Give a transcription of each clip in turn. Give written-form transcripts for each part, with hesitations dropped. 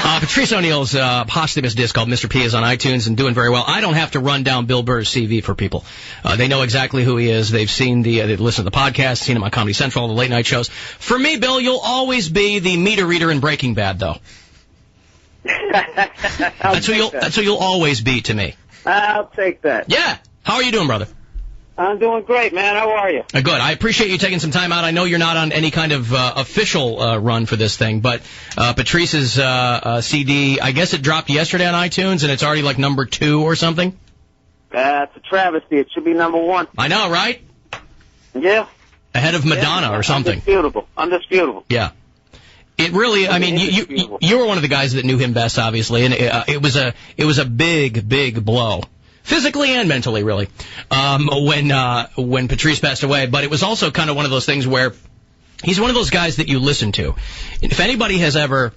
Patrice O'Neal's posthumous disc called Mr. P is on iTunes and doing very well. I don't have to run down Bill Burr's CV for people. They know exactly who he is. They've seen they've listened to the podcast, seen him on Comedy Central, all the late night shows. For me, Bill, you'll always be the meter reader in Breaking Bad, though. That's who you'll always be to me. I'll take that. Yeah. How are you doing, brother? I'm doing great, man. How are you? Good. I appreciate you taking some time out. I know you're not on any kind of official run for this thing, but Patrice's CD, I guess it dropped yesterday on iTunes, and it's already like number 2 or something? It's a travesty. It should be number 1. I know, right? Yeah. Ahead of Madonna or something. Undisputable. Yeah. It really, I mean, you were one of the guys that knew him best, obviously, and it was a big blow. Physically and mentally, really, when Patrice passed away. But it was also kind of one of those things where he's one of those guys that you listen to. If anybody has ever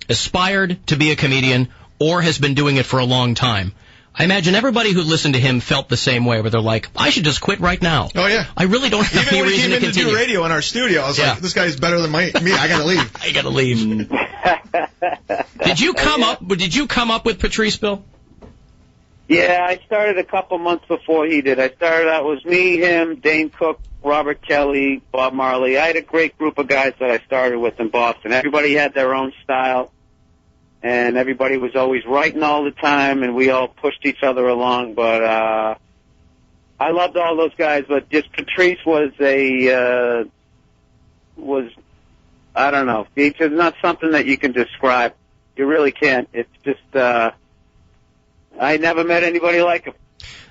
aspired to be a comedian or has been doing it for a long time, I imagine everybody who listened to him felt the same way, where they're like, I should just quit right now. Oh, yeah. I really don't have any reason to continue. Even when he came in to do radio in our studio, I was like, this guy's better than me. I gotta leave. I gotta leave. Did you come up with Patrice, Bill? Yeah, I started a couple months before he did. I started out, it was me, him, Dane Cook, Robert Kelly, Bob Marley. I had a great group of guys that I started with in Boston. Everybody had their own style, and everybody was always writing all the time, and we all pushed each other along. But I loved all those guys, but just Patrice was I don't know. It's not something that you can describe. You really can't. It's just... I never met anybody like him.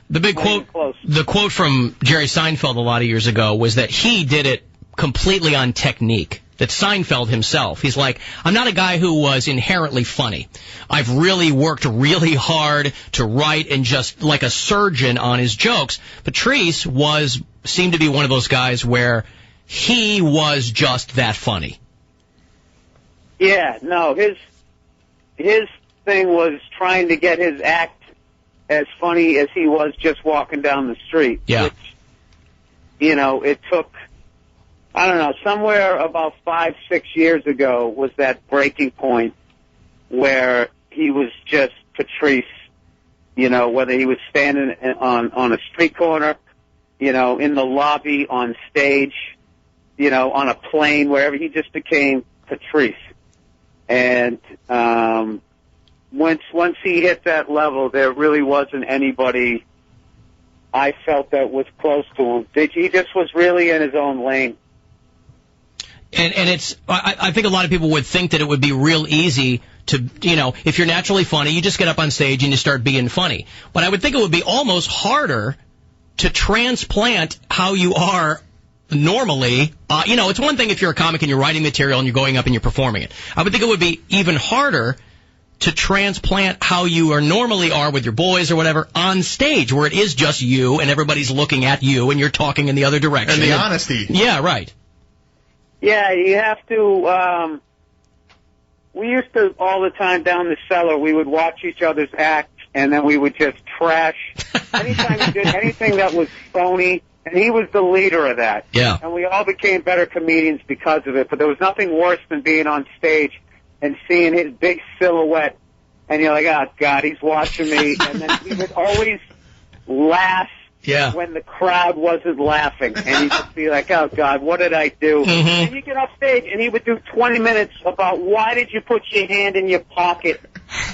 The big the quote from Jerry Seinfeld a lot of years ago was that he did it completely on technique. That Seinfeld himself, he's like, I'm not a guy who was inherently funny. I've really worked really hard to write and just like a surgeon on his jokes. Patrice seemed to be one of those guys where he was just that funny. Yeah, no, his thing was trying to get his act as funny as he was just walking down the street. Yeah. Which, it took, I don't know, somewhere about 5-6 years ago was that breaking point where he was just Patrice, whether he was standing on a street corner, in the lobby, on stage, on a plane, wherever, he just became Patrice. And, once he hit that level, there really wasn't anybody I felt that was close to him. He just was really in his own lane. And I think a lot of people would think that it would be real easy to, if you're naturally funny, you just get up on stage and you start being funny. But I would think it would be almost harder to transplant how you are normally. It's one thing if you're a comic and you're writing material and you're going up and you're performing it. I would think it would be even harder to transplant how you normally are with your boys or whatever on stage, where it is just you and everybody's looking at you and you're talking in the other direction. And the honesty. Yeah, right. Yeah, you have to, we used to all the time down the Cellar, we would watch each other's act and then we would just trash. Anytime he did anything that was phony, and he was the leader of that. Yeah. And we all became better comedians because of it, but there was nothing worse than being on stage and seeing his big silhouette, and you're like, oh, God, he's watching me. And then he would always laugh when the crowd wasn't laughing. And he'd just be like, oh, God, what did I do? Mm-hmm. And you get off stage, and he would do 20 minutes about why did you put your hand in your pocket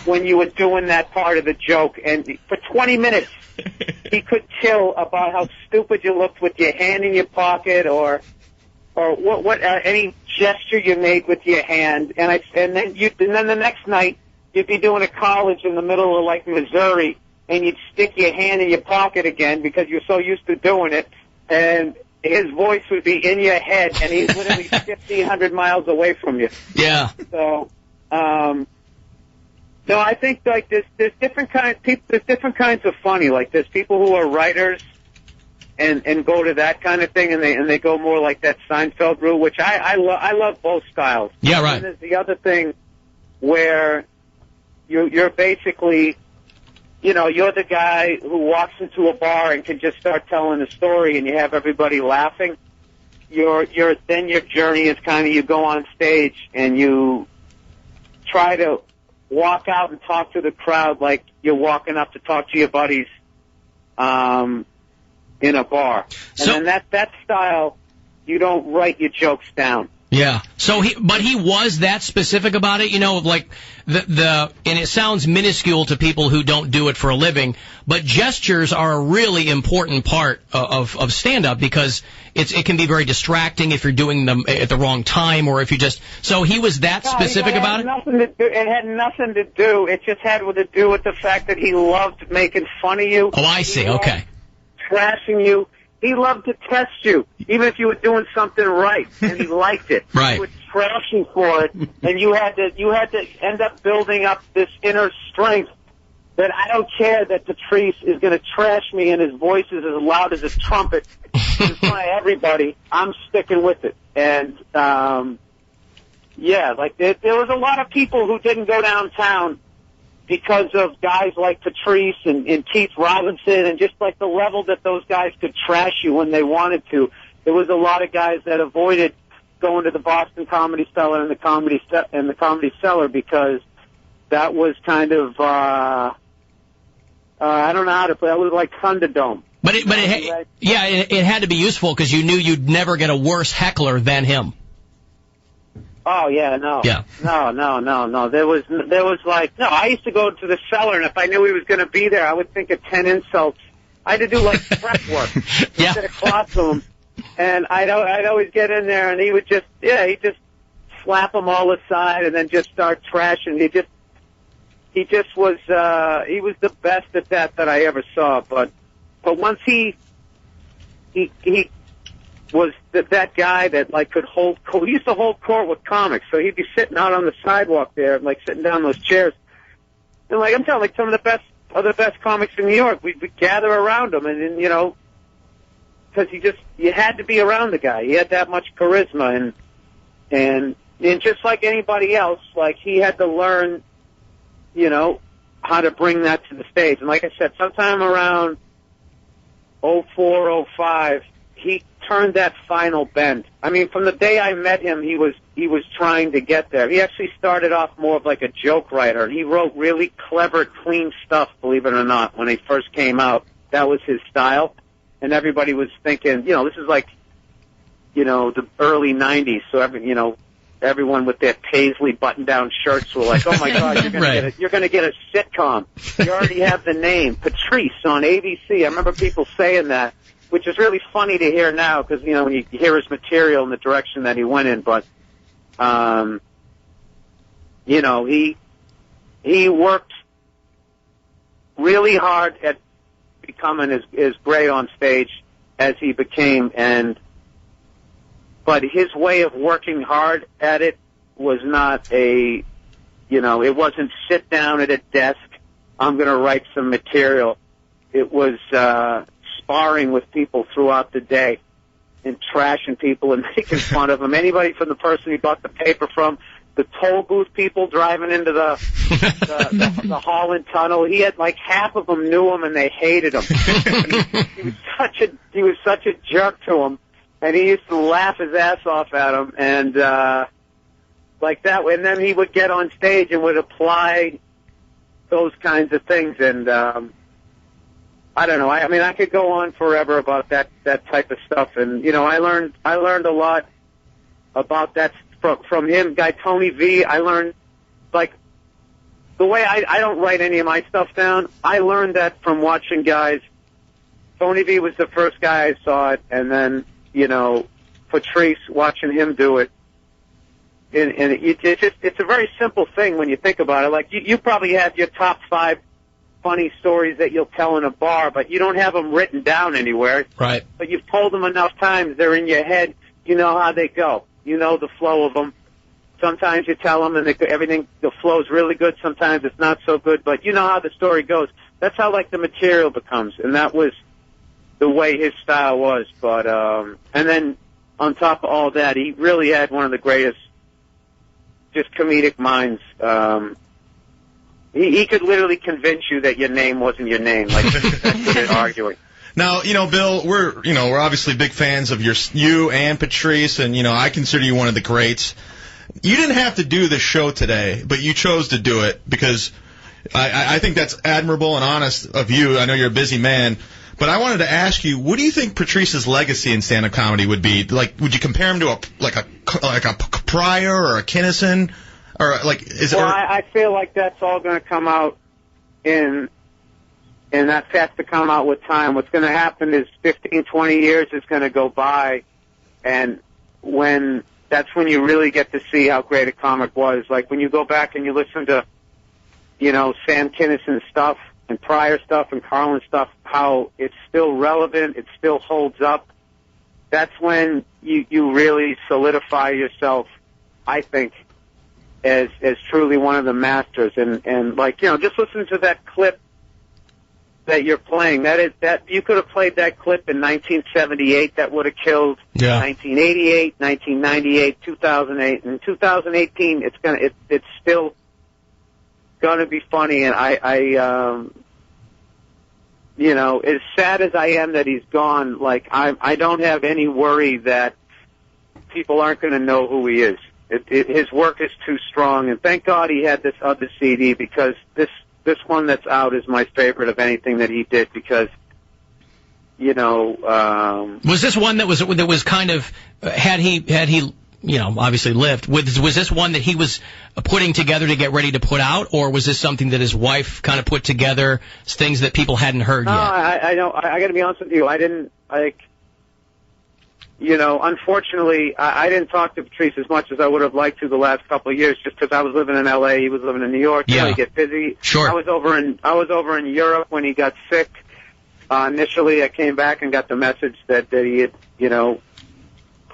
when you were doing that part of the joke. And for 20 minutes, he could chill about how stupid you looked with your hand in your pocket or what any gesture you made with your hand, and then the next night you'd be doing a college in the middle of like Missouri, and you'd stick your hand in your pocket again because you're so used to doing it, and his voice would be in your head, and he's literally 1,500 miles away from you. Yeah. So, no, I think like there's different kinds of funny. Like there's people who are writers and go to that kind of thing, and they go more like that Seinfeld route, which I love both styles. Yeah, right. And there's the other thing where you're basically, you're the guy who walks into a bar and can just start telling a story, and you have everybody laughing. Then your journey is kind of you go on stage and you try to walk out and talk to the crowd like you're walking up to talk to your buddies in a bar. And then that style, you don't write your jokes down. Yeah. So but he was that specific about it, you know, like and it sounds minuscule to people who don't do it for a living, but gestures are a really important part of stand-up because it can be very distracting if you're doing them at the wrong time or if you just, so he was that specific about it? It had nothing to do, it just had to do with the fact that he loved making fun of you. Oh, I see, okay. Trashing you. He loved to test you, even if you were doing something right, and he liked it. Right. He would trash you for it, and you had to end up building up this inner strength that I don't care that Patrice is going to trash me and his voice is as loud as a trumpet in front of everybody. I'm sticking with it. And, yeah, like there was a lot of people who didn't go downtown because of guys like Patrice and Keith Robinson and just like the level that those guys could trash you when they wanted to. There was a lot of guys that avoided going to the Boston Comedy Cellar and the Comedy Cellar because that was kind of I don't know how to put it. That was like Thunderdome. But it had to be useful because you knew you'd never get a worse heckler than him. Oh yeah, no. Yeah. No. There was like no. I used to go to the Cellar, and if I knew he was going to be there, I would think of 10 insults. I had to do like prep work instead of classroom, and I'd always get in there, and he would just he'd just slap them all aside, and then just start trashing. He just was he was the best at that I ever saw. But once he was that guy that like could hold court. He used to hold court with comics, so he'd be sitting out on the sidewalk there, like sitting down those chairs. And like I'm telling, like some of the best comics in New York, we'd gather around him, and then, you know, because you had to be around the guy. He had that much charisma, and just like anybody else, like he had to learn, you know, how to bring that to the stage. And like I said, sometime around 04, 05, he turned that final bend. I mean, from the day I met him, he was trying to get there. He actually started off more of like a joke writer, and he wrote really clever, clean stuff, believe it or not, when he first came out. That was his style, and everybody was thinking, you know, this is like, you know, the early 90s, so everyone with their paisley button-down shirts were like, oh my God, you're going to get a sitcom. You already have the name, Patrice on ABC. I remember people saying that, which is really funny to hear now because, you know, when you hear his material and the direction that he went in. But, you know, he worked really hard at becoming as great on stage as he became. But his way of working hard at it was not it wasn't sit down at a desk, I'm going to write some material. It was sparring with people throughout the day and trashing people and making fun of them. Anybody from the person he bought the paper from, the toll booth people driving into the Holland Tunnel. He had like half of them knew him and they hated him. He was such a jerk to him, and he used to laugh his ass off at him and like that. And then he would get on stage and would apply those kinds of things and. I don't know. I mean, I could go on forever about that type of stuff, and you know, I learned a lot about that from him. Guy Tony V. I learned like the way I don't write any of my stuff down. I learned that from watching guys. Tony V. was the first guy I saw it, and then you know, Patrice, watching him do it. And it's a very simple thing when you think about it. Like you probably have your top 5 funny stories that you'll tell in a bar, but you don't have them written down anywhere. Right. But you've told them enough times, they're in your head. You know how they go. You know the flow of them. Sometimes you tell them and the flow's really good. Sometimes it's not so good, but you know how the story goes. That's how like the material becomes, and that was the way his style was. But and then on top of all that, he really had one of the greatest just comedic minds. He could literally convince you that your name wasn't your name, like that's arguing. Now, you know, Bill, we're obviously big fans of you and Patrice, and you know, I consider you one of the greats. You didn't have to do this show today, but you chose to do it because I think that's admirable and honest of you. I know you're a busy man. But I wanted to ask you, what do you think Patrice's legacy in stand-up comedy would be? Like, would you compare him to a Pryor or a Kinison? Or like, I feel like that's all going to come out and that has to come out with time. What's going to happen is 15, 20 years is going to go by, and that's when you really get to see how great a comic was. Like when you go back and you listen to, Sam Kinison stuff and Pryor stuff and Carlin stuff, how it's still relevant, it still holds up. That's when you really solidify yourself, I think, as truly one of the masters. And like, just listen to that clip that you're playing. That you could have played that clip in 1978. That would have killed. Yeah. 1988, 1998, 2008, and 2018. It's still gonna be funny. And as sad as I am that he's gone, like I don't have any worry that people aren't going to know who he is. His work is too strong, and thank God he had this other CD, because this one that's out is my favorite of anything that he did, because was this one that was kind of had he obviously lived, was this one that he was putting together to get ready to put out, or was this something that his wife kind of put together, things that people hadn't heard yet? I got to be honest with you, I didn't unfortunately, I didn't talk to Patrice as much as I would have liked to the last couple of years, just because I was living in L.A., he was living in New York. Yeah. You get busy. Sure. I was over in Europe when he got sick. Initially, I came back and got the message that he had,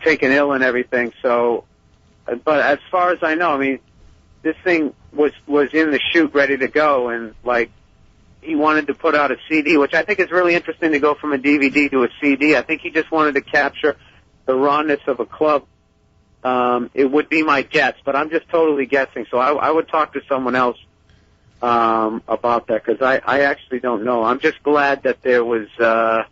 taken ill and everything. So, but as far as I know, I mean, this thing was in the chute, ready to go, and like he wanted to put out a CD, which I think is really interesting to go from a DVD to a CD. I think he just wanted to capture the rawness of a club. It would be my guess, but I'm just totally guessing. So I would talk to someone else about that, because I actually don't know. I'm just glad that there was, dude,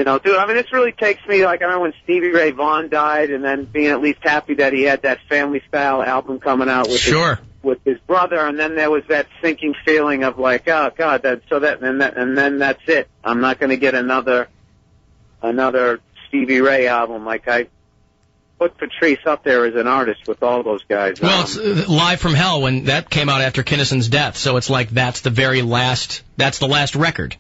I mean, this really takes me, like, I remember when Stevie Ray Vaughan died, and then being at least happy that he had that Family Style album coming out with his brother, and then there was that sinking feeling of like, oh God, and then that's it. I'm not going to get another Stevie Ray album. Like, I put Patrice up there as an artist with all those guys. Well, it's Live from Hell, when that came out after Kinnison's death, so it's like that's the last record,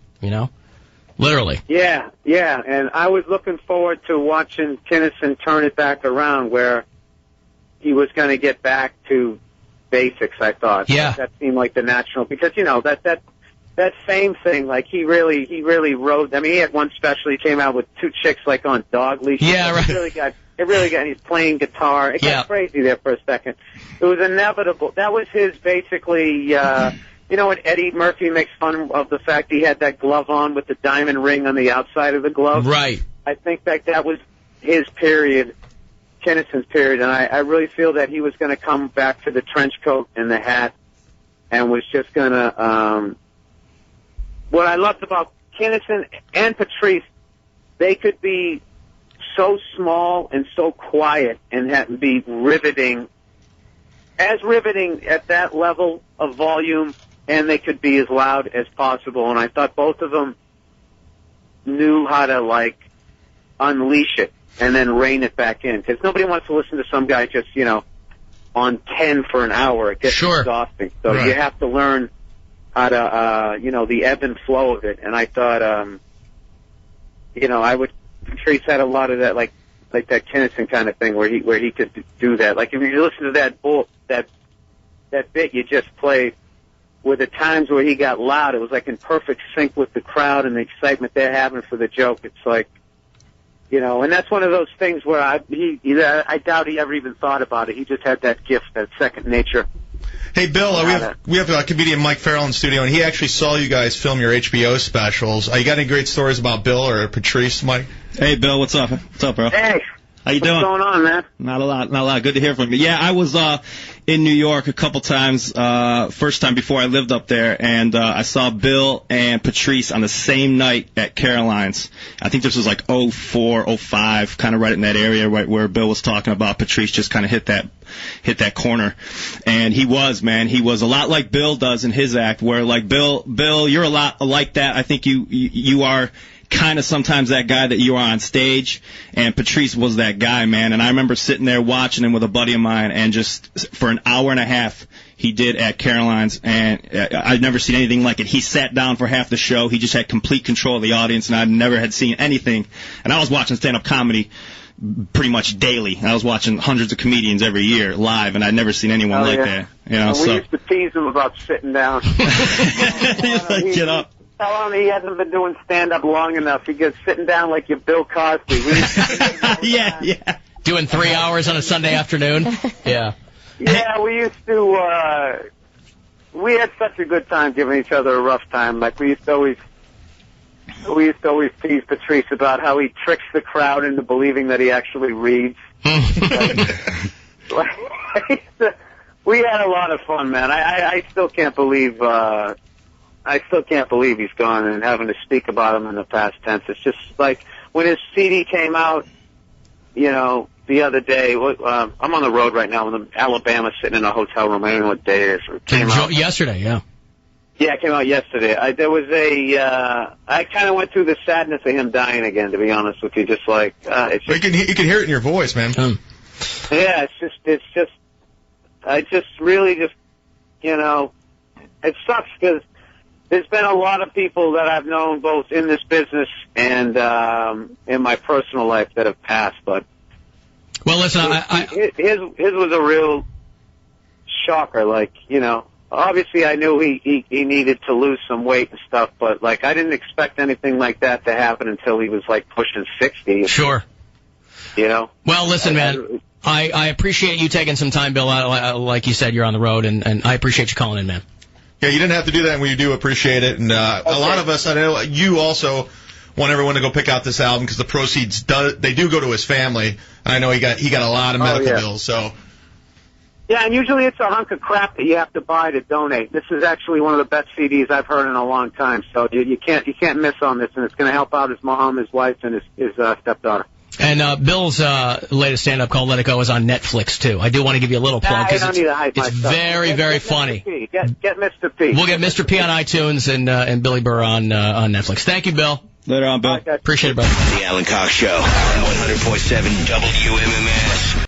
Literally. Yeah, and I was looking forward to watching Kinnison turn it back around, where he was going to get back to basics, I thought. Yeah. That seemed like the natural, because, that same thing, like, he really rode. I mean, he had one special, he came out with two chicks, like, on dog leashes. Yeah, right. It really got, he's playing guitar. It got crazy there for a second. It was inevitable. That was his, basically, when Eddie Murphy makes fun of the fact he had that glove on with the diamond ring on the outside of the glove? Right. I think that was his period, Kinnison's period, and I really feel that he was going to come back to the trench coat and the hat, and was just going to, what I loved about Kinnison and Patrice, they could be so small and so quiet and be riveting at that level of volume, and they could be as loud as possible. And I thought both of them knew how to, like, unleash it and then rein it back in. Because nobody wants to listen to some guy just, on 10 for an hour. It gets exhausting. So you have to learn how to, the ebb and flow of it. And I thought, Patrice had a lot of that, like that Kinnison kind of thing, where he could do that. Like, if you listen to that bit you just played, with the times where he got loud, it was like in perfect sync with the crowd and the excitement they're having for the joke. It's like, and that's one of those things where I doubt he ever even thought about it. He just had that gift, that second nature. Hey, Bill, we have comedian Mike Farrell in the studio, and he actually saw you guys film your HBO specials. You got any great stories about Bill or Patrice, Mike? Hey, Bill, what's up? What's up, bro? Hey. How you doing? What's going on, man? Not a lot. Good to hear from you. Yeah, I was in New York a couple times, first time before I lived up there, and I saw Bill and Patrice on the same night at Caroline's. I think this was like 04, 05, kind of right in that area right where Bill was talking about. Patrice just kind of hit that corner. And he was a lot like Bill does in his act, where like Bill, you're a lot like that. I think you are kind of sometimes that guy that you are on stage, and Patrice was that guy, man. And I remember sitting there watching him with a buddy of mine, and just for an hour and a half he did at Caroline's, and I'd never seen anything like it. He sat down for half the show. He just had complete control of the audience, and I never had seen anything. And I was watching stand-up comedy pretty much daily. I was watching hundreds of comedians every year live, and I'd never seen anyone like that. You know, we used to tease him about sitting down. Get up. Tell him he hasn't been doing stand-up long enough. He gets sitting down like you're Bill Cosby. Yeah. Doing 3 hours on a Sunday afternoon. Yeah. Yeah, we used to, we had such a good time giving each other a rough time. Like, we used to always tease Patrice about how he tricks the crowd into believing that he actually reads. We had a lot of fun, man. I still can't believe he's gone and having to speak about him in the past tense. It's just like when his CD came out, you know, the other day. I'm on the road right now in Alabama, sitting in a hotel room. I don't know what day it is. It came out yesterday, yeah. Yeah, it came out yesterday. I kind of went through the sadness of him dying again, to be honest with you. Just like, it's just, you can hear it in your voice, man. Yeah, I just really, you know, it sucks because there's been a lot of people that I've known both in this business and in my personal life that have passed. But well, listen, his was a real shocker. Like, you know, obviously I knew he needed to lose some weight and stuff, but like I didn't expect anything like that to happen until he was like pushing 60. Sure. You know. Well, listen, man. I appreciate you taking some time, Bill. Like you said, you're on the road, and I appreciate you calling in, man. Yeah, you didn't have to do that, and we do appreciate it. And a lot of us, I know you also want everyone to go pick out this album because the proceeds do go to his family. And I know he got a lot of medical bills. So yeah, and usually it's a hunk of crap that you have to buy to donate. This is actually one of the best CDs I've heard in a long time. So you can't miss on this, and it's going to help out his mom, his wife, and his stepdaughter. And Bill's latest stand-up called Let It Go is on Netflix, too. I do want to give you a little plug because it's very, very funny. Get Mr. P. We'll get Mr. P on iTunes and Billy Burr on Netflix. Thank you, Bill. Later on, Bill. Appreciate it, brother. The Alan Cox Show on 100.7 WMMS.